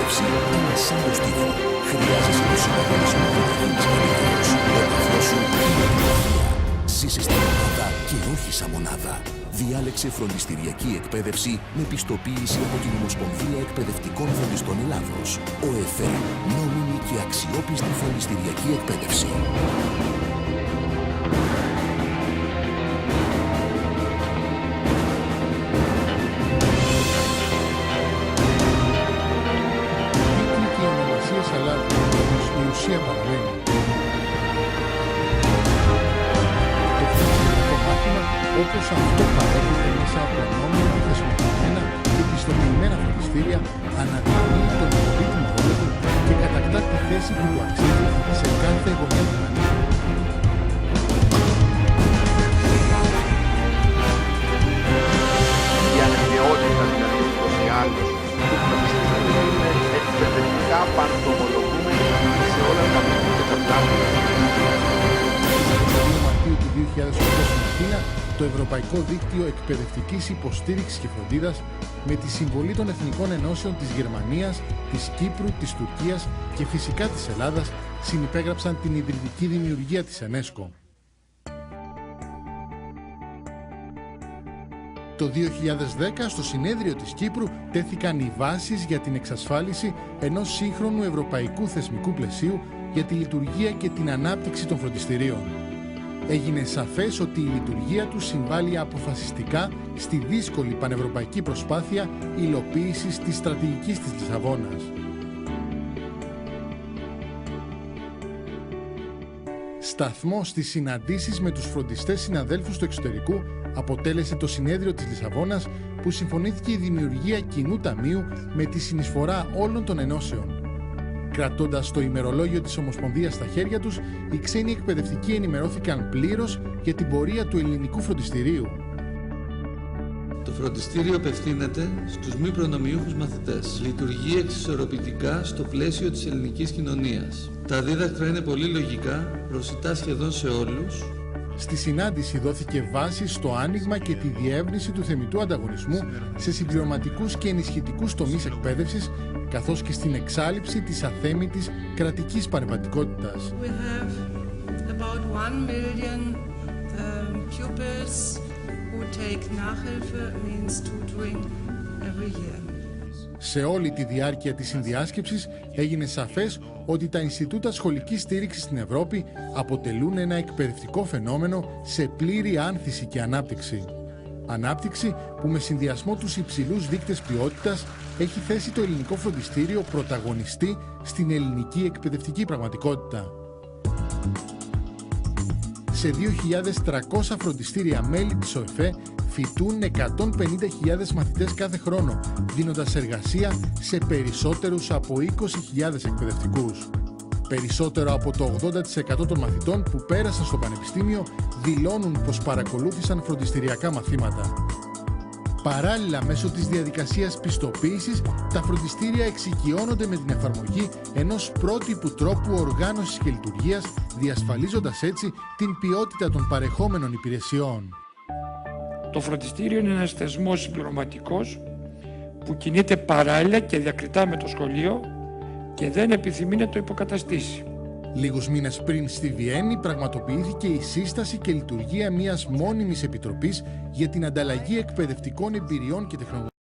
εκπαίδευση είναι σαν το στίβο. Χρειάζεσαι το συναγωνισμό που δίνεις περίοδος. Ο καθώς σου είναι επιτυχία. Ζήσε στην μονάδα και όχι σαν μονάδα. Διάλεξε φροντιστηριακή εκπαίδευση με πιστοποίηση από την Ομοσπονδία Εκπαιδευτικών Φροντιστών Ελλάδος. ΟΕΦΕ, νόμιμη και αξιόπιστη φροντιστηριακή εκπαίδευση. Αλλά η ουσία παραμένει. Το φροντιστηριακό μάθημα, όπως αυτό παρέχεται μέσα από νόμιμα, θεσμοποιημένα και πιστοποιημένα φροντιστήρια, αναδεικνύει τον πολύτιμο ρόλο του και κατακτά τη θέση που του αξίζει σε κάθε γωνιά του πλανήτη. Η αναγκαιότητα δηλαδή ούτως ή άλλως του φροντιστηρίου είναι εκπαιδευτικά παντομολογούμενη σε όλα τα μέρη και τα πλάτη. Στις 2 Μαρτίου του 2008 στην Αθήνα, το Ευρωπαϊκό Δίκτυο Εκπαιδευτικής Υποστήριξης και Φροντίδας, με τη συμβολή των Εθνικών Ενώσεων της Γερμανίας, της Κύπρου, της Τουρκίας και φυσικά της Ελλάδας, συνυπέγραψαν την ιδρυτική δημιουργία της UNESCO. Το 2010, στο συνέδριο της Κύπρου, τέθηκαν οι βάσεις για την εξασφάλιση ενός σύγχρονου ευρωπαϊκού θεσμικού πλαισίου για τη λειτουργία και την ανάπτυξη των φροντιστηρίων. Έγινε σαφές ότι η λειτουργία τους συμβάλλει αποφασιστικά στη δύσκολη πανευρωπαϊκή προσπάθεια υλοποίησης της στρατηγικής της Λισαβόνας. Σταθμό στις συναντήσεις με τους φροντιστές συναδέλφους του εξωτερικού αποτέλεσε το συνέδριο της Λισαβόνας, που συμφωνήθηκε η δημιουργία κοινού ταμείου με τη συνεισφορά όλων των ενώσεων. Κρατώντας το ημερολόγιο της Ομοσπονδίας στα χέρια τους, οι ξένοι εκπαιδευτικοί ενημερώθηκαν πλήρως για την πορεία του ελληνικού φροντιστηρίου. Το φροντιστήριο απευθύνεται στους μη προνομιούχους μαθητές. Λειτουργεί εξισορροπητικά στο πλαίσιο της ελληνικής κοινωνίας. Τα δίδακτρα είναι πολύ λογικά, προσιτά σχεδόν σε όλους. Στη συνάντηση δόθηκε βάση στο άνοιγμα και τη διεύρυνση του θεμιτού ανταγωνισμού σε συμπληρωματικούς και ενισχυτικούς τομείς εκπαίδευσης, καθώς και στην εξάλειψη της αθέμητης κρατικής παρεμβατικότητας. Σε όλη τη διάρκεια της συνδιάσκεψης έγινε σαφές ότι τα Ινστιτούτα Σχολικής Στήριξης στην Ευρώπη αποτελούν ένα εκπαιδευτικό φαινόμενο σε πλήρη άνθηση και ανάπτυξη. Ανάπτυξη που με συνδυασμό τους υψηλούς δείκτες ποιότητας έχει θέσει το ελληνικό φροντιστήριο πρωταγωνιστή στην ελληνική εκπαιδευτική πραγματικότητα. Σε 2.300 φροντιστήρια μέλη της ΟΕΦΕ φοιτούν 150.000 μαθητές κάθε χρόνο, δίνοντας εργασία σε περισσότερους από 20.000 εκπαιδευτικούς. Περισσότερο από το 80% των μαθητών που πέρασαν στο πανεπιστήμιο δηλώνουν πως παρακολούθησαν φροντιστηριακά μαθήματα. Παράλληλα, μέσω της διαδικασίας πιστοποίησης, τα φροντιστήρια εξοικειώνονται με την εφαρμογή ενός πρότυπου τρόπου οργάνωσης και λειτουργίας, διασφαλίζοντας έτσι την ποιότητα των παρεχόμενων υπηρεσιών. Το φροντιστήριο είναι ένας θεσμός συμπληρωματικός που κινείται παράλληλα και διακριτά με το σχολείο και δεν επιθυμεί να το υποκαταστήσει. Λίγους μήνες πριν στη Βιέννη πραγματοποιήθηκε η σύσταση και λειτουργία μιας μόνιμης επιτροπής για την ανταλλαγή εκπαιδευτικών εμπειριών και τεχνολογιών.